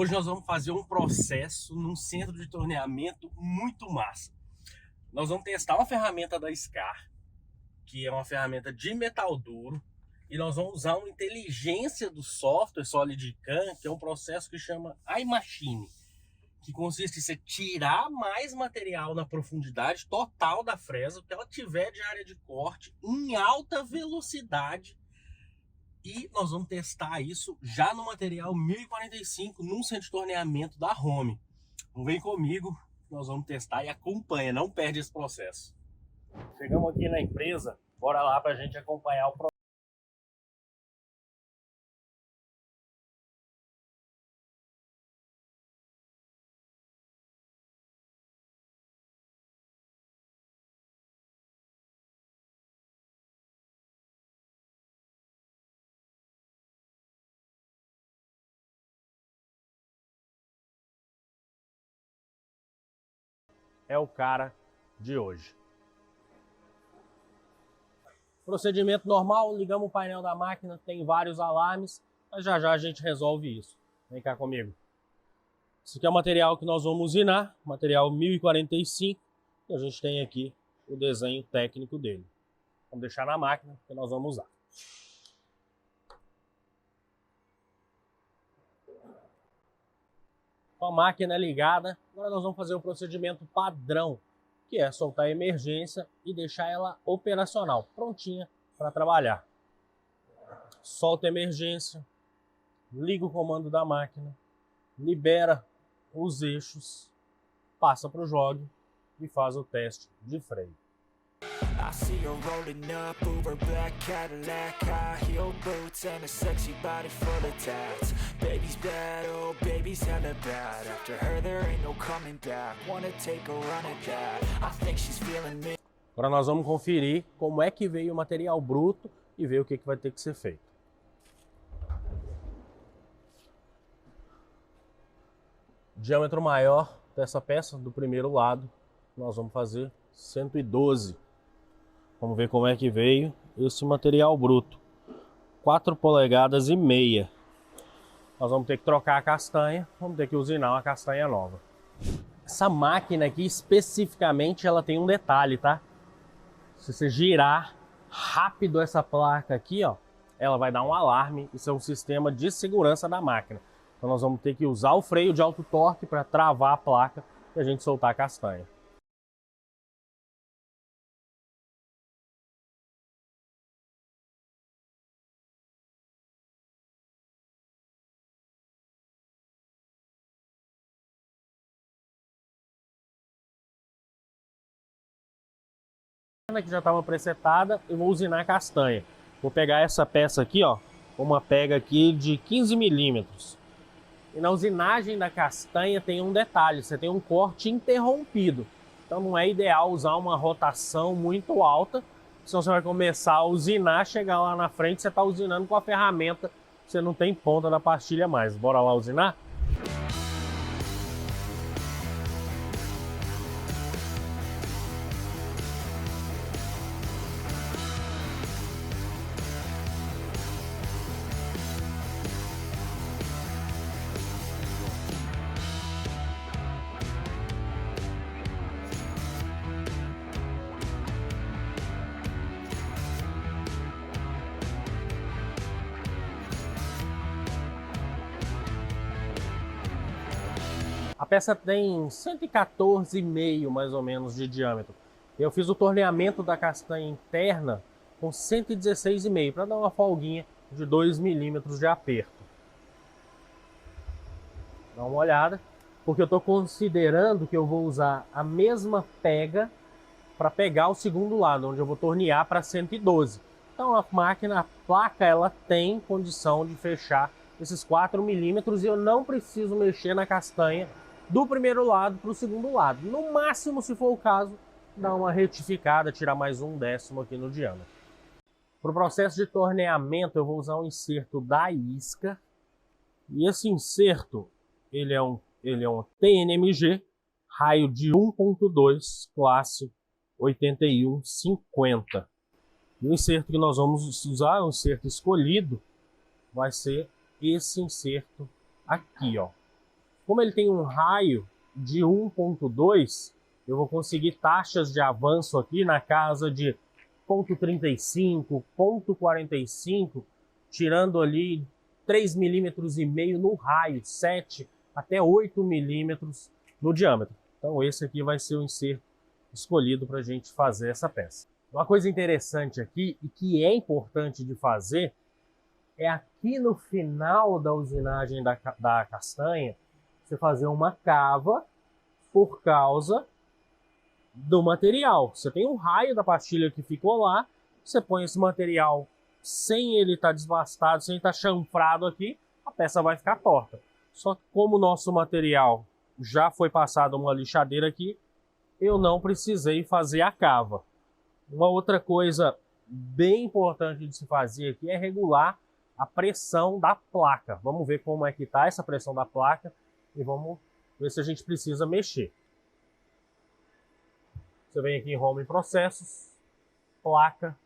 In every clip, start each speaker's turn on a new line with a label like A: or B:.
A: Hoje nós vamos fazer um processo num centro de torneamento muito massa. Nós vamos testar uma ferramenta da Scar, que é uma ferramenta de metal duro, e nós vamos usar uma inteligência do software SolidCAM, que é um processo que chama iMachine, que consiste em você tirar mais material na profundidade total da fresa, que ela tiver de área de corte, em alta velocidade. E nós vamos testar isso já no material 1045, num centro de torneamento da Home. Então vem comigo, nós vamos testar e acompanha, não perde esse processo. Chegamos aqui na empresa, bora lá para a gente acompanhar o processo. É o cara de hoje. Procedimento normal, ligamos o painel da máquina, tem vários alarmes, mas já já a gente resolve isso. Vem cá comigo. Esse aqui é o material que nós vamos usinar, material 1045, e a gente tem aqui o desenho técnico dele. Vamos deixar na máquina que nós vamos usar. Com a máquina ligada, agora nós vamos fazer o procedimento padrão, que é soltar a emergência e deixar ela operacional, prontinha para trabalhar. Solta a emergência, liga o comando da máquina, libera os eixos, passa para o jogue e faz o teste de freio.
B: I see her rolling up, Uber black Cadillac, high heel boots and a sexy body full of tats. Baby's bad, oh baby's hella bad. After her there ain't no coming back. Wanna take a run at that. I think she's feeling me.
A: Agora nós vamos conferir como é que veio o material bruto e ver o que vai ter que ser feito. Diâmetro maior dessa peça do primeiro lado, nós vamos fazer 112. Vamos ver como é que veio esse material bruto. 4 polegadas e meia. Nós vamos ter que trocar a castanha, vamos ter que usinar uma castanha nova. Essa máquina aqui especificamente ela tem um detalhe, tá? Se você girar rápido essa placa aqui, ó, ela vai dar um alarme. Isso é um sistema de segurança da máquina. Então nós vamos ter que usar o freio de alto torque para travar a placa e a gente soltar a castanha. Que já estava presetada, eu vou usinar a castanha. Vou pegar essa peça aqui, ó, uma pega aqui de 15 milímetros. E na usinagem da castanha tem um detalhe, você tem um corte interrompido. Então não é ideal usar uma rotação muito alta, senão você vai começar a usinar, chegar lá na frente, você está usinando com a ferramenta, você não tem ponta da pastilha mais. Bora lá usinar? A peça tem 114,5 mais ou menos de diâmetro. Eu fiz o torneamento da castanha interna com 116,5 para dar uma folguinha de 2 milímetros de aperto. Dá uma olhada, porque eu estou considerando que eu vou usar a mesma pega para pegar o segundo lado, onde eu vou tornear para 112. Então a máquina, a placa, ela tem condição de fechar esses 4 milímetros e eu não preciso mexer na castanha do primeiro lado para o segundo lado. No máximo, se for o caso, dar uma retificada, tirar mais 1/10 aqui no diâmetro. Para o processo de torneamento, eu vou usar um inserto da Isca. E esse inserto, ele é um TNMG, raio de 1.2, classe 8150. E o inserto que nós vamos usar, o inserto escolhido, vai ser esse inserto aqui, ó. Como ele tem um raio de 1.2, eu vou conseguir taxas de avanço aqui na casa de 0,35, 0,45, tirando ali 3,5 milímetros no raio, 7 até 8 milímetros no diâmetro. Então esse aqui vai ser o encerto escolhido para a gente fazer essa peça. Uma coisa interessante aqui, e que é importante de fazer, é aqui no final da usinagem da castanha, você fazer uma cava por causa do material. Você tem um raio da pastilha que ficou lá, você põe esse material sem ele estar desbastado, sem ele estar chanfrado aqui, a peça vai ficar torta. Só que como o nosso material já foi passado uma lixadeira aqui, eu não precisei fazer a cava. Uma outra coisa bem importante de se fazer aqui é regular a pressão da placa. Vamos ver como é que está essa pressão da placa e vamos ver se a gente precisa mexer. Você vem aqui em Home Processos, placa,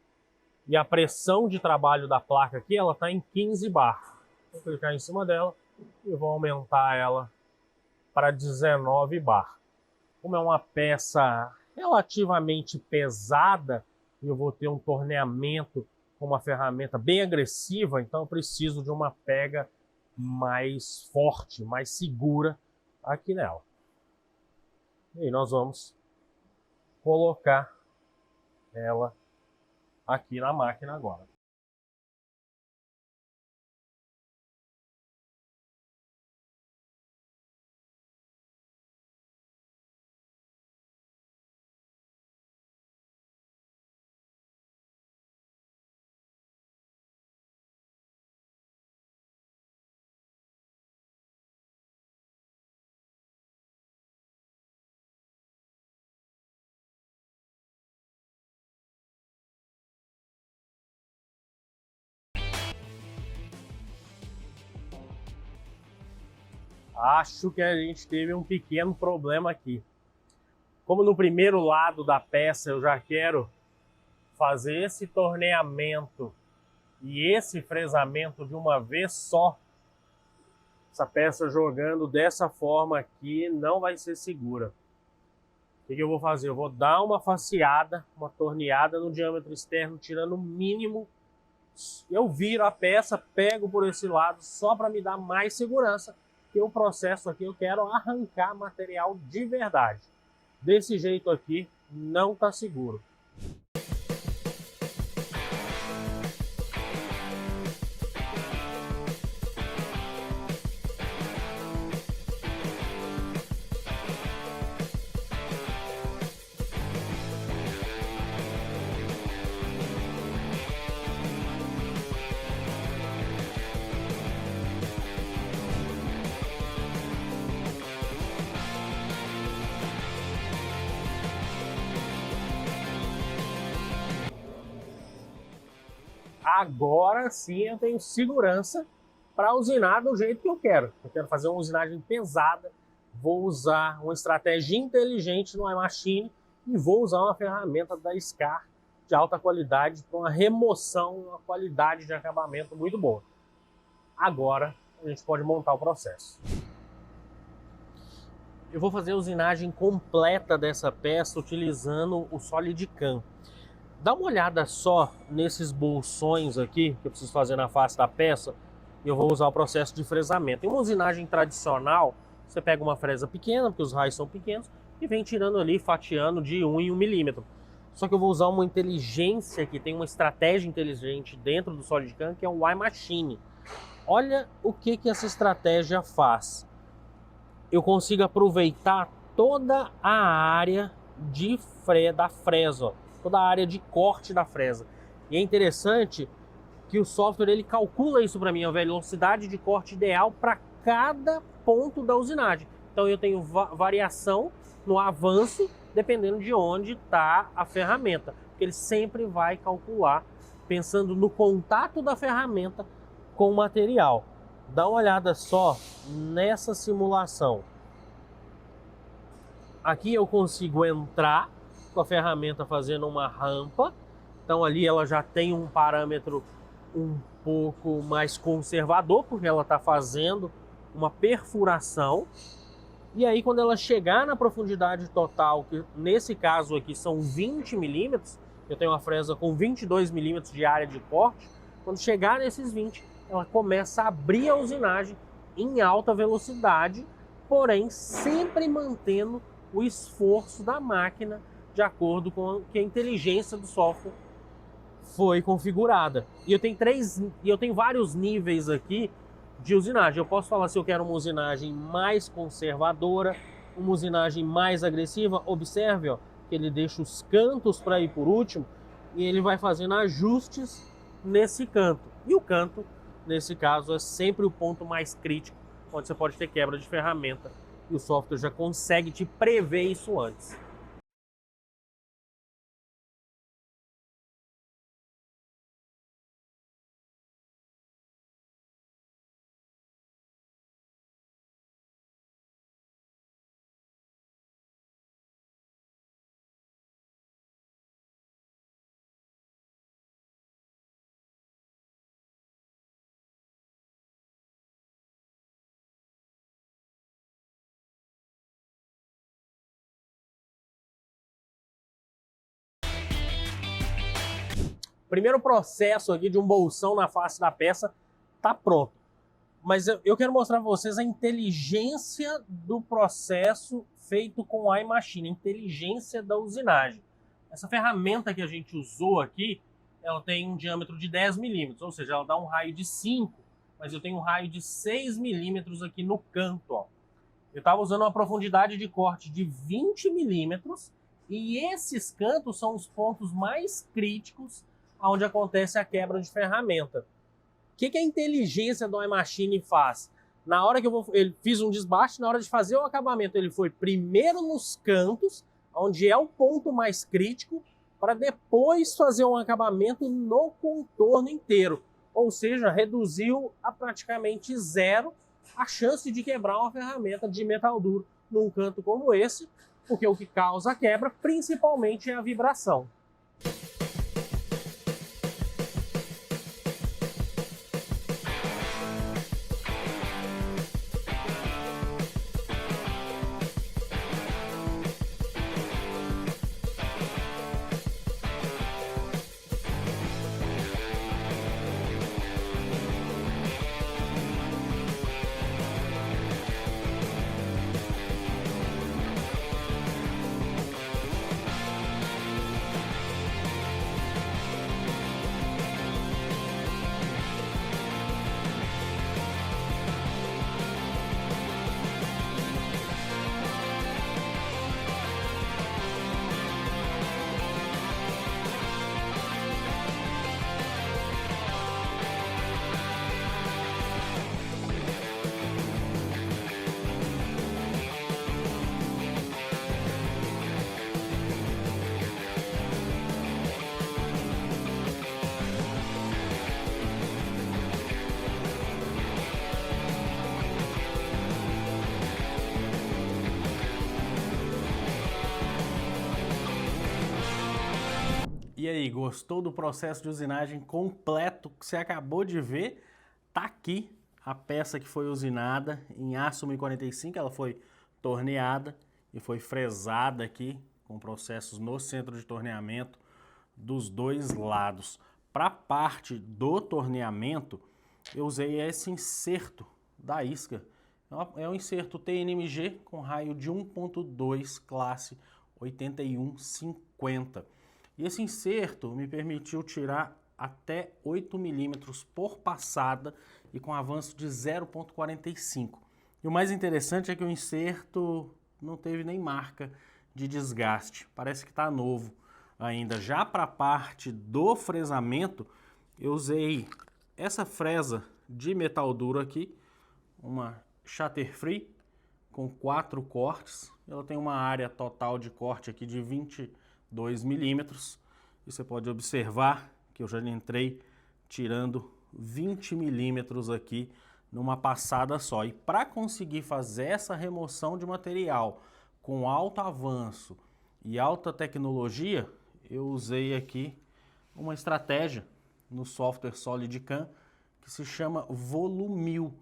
A: e a pressão de trabalho da placa aqui, ela está em 15 bar. Vou clicar em cima dela e vou aumentar ela para 19 bar. Como é uma peça relativamente pesada, e eu vou ter um torneamento com uma ferramenta bem agressiva, então eu preciso de uma pega mais forte, mais segura aqui nela. E aí nós vamos colocar ela aqui na máquina agora. Acho que a gente teve um pequeno problema aqui. Como no primeiro lado da peça eu já quero fazer esse torneamento e esse fresamento de uma vez só, essa peça jogando dessa forma aqui não vai ser segura. O que eu vou fazer? Eu vou dar uma faceada, uma torneada no diâmetro externo, tirando o mínimo. Eu viro a peça, pego por esse lado só para me dar mais segurança. Que o processo aqui eu quero arrancar material de verdade. Desse jeito aqui não está seguro. Agora sim eu tenho segurança para usinar do jeito que eu quero. Eu quero fazer uma usinagem pesada, vou usar uma estratégia inteligente no iMachine e vou usar uma ferramenta da Scar de alta qualidade para uma remoção, uma qualidade de acabamento muito boa. Agora a gente pode montar o processo. Eu vou fazer a usinagem completa dessa peça utilizando o SolidCam. Dá uma olhada só nesses bolsões aqui que eu preciso fazer na face da peça. E eu vou usar o processo de fresamento. Em uma usinagem tradicional, você pega uma fresa pequena, porque os raios são pequenos, e vem tirando ali, fatiando de 1 em 1 milímetro. Só que eu vou usar uma inteligência aqui, tem uma estratégia inteligente dentro do SolidCam, que é o iMachine. Olha o que essa estratégia faz. Eu consigo aproveitar toda a área da fresa, ó. Toda a área de corte da fresa. E é interessante que o software ele calcula isso para mim, a velocidade de corte ideal para cada ponto da usinagem. Então eu tenho variação no avanço dependendo de onde está a ferramenta. Porque ele sempre vai calcular pensando no contato da ferramenta com o material. Dá uma olhada só nessa simulação. Aqui eu consigo entrar com a ferramenta fazendo uma rampa, então ali ela já tem um parâmetro um pouco mais conservador, porque ela está fazendo uma perfuração, E aí quando ela chegar na profundidade total, que nesse caso aqui são 20 milímetros, eu tenho uma fresa com 22 milímetros de área de corte, quando chegar nesses 20, ela começa a abrir a usinagem em alta velocidade, porém sempre mantendo o esforço da máquina de acordo com que a inteligência do software foi configurada. E eu tenho vários níveis aqui de usinagem. Eu posso falar se eu quero uma usinagem mais conservadora, uma usinagem mais agressiva. Observe, ó, que ele deixa os cantos para ir por último e ele vai fazendo ajustes nesse canto. E o canto, nesse caso, é sempre o ponto mais crítico, onde você pode ter quebra de ferramenta. E o software já consegue te prever isso antes. Primeiro processo aqui de um bolsão na face da peça está pronto. Mas eu quero mostrar para vocês a inteligência do processo feito com a iMachine, a inteligência da usinagem. Essa ferramenta que a gente usou aqui, ela tem um diâmetro de 10 milímetros, ou seja, ela dá um raio de 5, mas eu tenho um raio de 6 milímetros aqui no canto. Ó. Eu estava usando uma profundidade de corte de 20 milímetros e esses cantos são os pontos mais críticos onde acontece a quebra de ferramenta. O que a inteligência do iMachine faz? Na hora que ele fiz um desbaste, na hora de fazer o acabamento, ele foi primeiro nos cantos, onde é o ponto mais crítico, para depois fazer um acabamento no contorno inteiro. Ou seja, reduziu a praticamente zero a chance de quebrar uma ferramenta de metal duro num canto como esse, porque o que causa a quebra principalmente é a vibração. E aí, gostou do processo de usinagem completo que você acabou de ver? Tá aqui a peça que foi usinada em aço 1045, ela foi torneada e foi fresada aqui com processos no centro de torneamento dos dois lados. Para a parte do torneamento, eu usei esse inserto da isca. É um inserto TNMG com raio de 1.2 classe 8150. E esse inserto me permitiu tirar até 8 milímetros por passada e com avanço de 0,45. E o mais interessante é que o inserto não teve nem marca de desgaste, parece que está novo ainda. Já para a parte do fresamento, eu usei essa fresa de metal duro aqui, uma Shatter Free com 4 cortes. Ela tem uma área total de corte aqui de 22 milímetros. E você pode observar que eu já entrei tirando 20 milímetros aqui numa passada só. E para conseguir fazer essa remoção de material com alto avanço e alta tecnologia, eu usei aqui uma estratégia no software SolidCAM que se chama Volumil,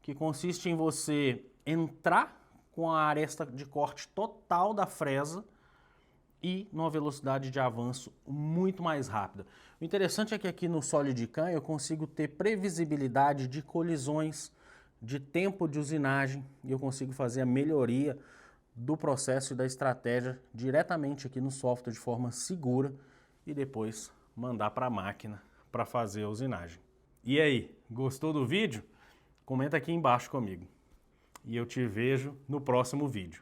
A: que consiste em você entrar
C: com a aresta de corte total da fresa e numa velocidade de avanço muito mais rápida. O interessante é que aqui no SolidCam eu consigo ter previsibilidade de colisões, de tempo de usinagem, e eu consigo fazer a melhoria do processo e da estratégia diretamente aqui no software de forma segura e depois mandar para a máquina para fazer a usinagem. E aí, gostou do vídeo? Comenta aqui embaixo comigo. E eu te vejo no próximo vídeo.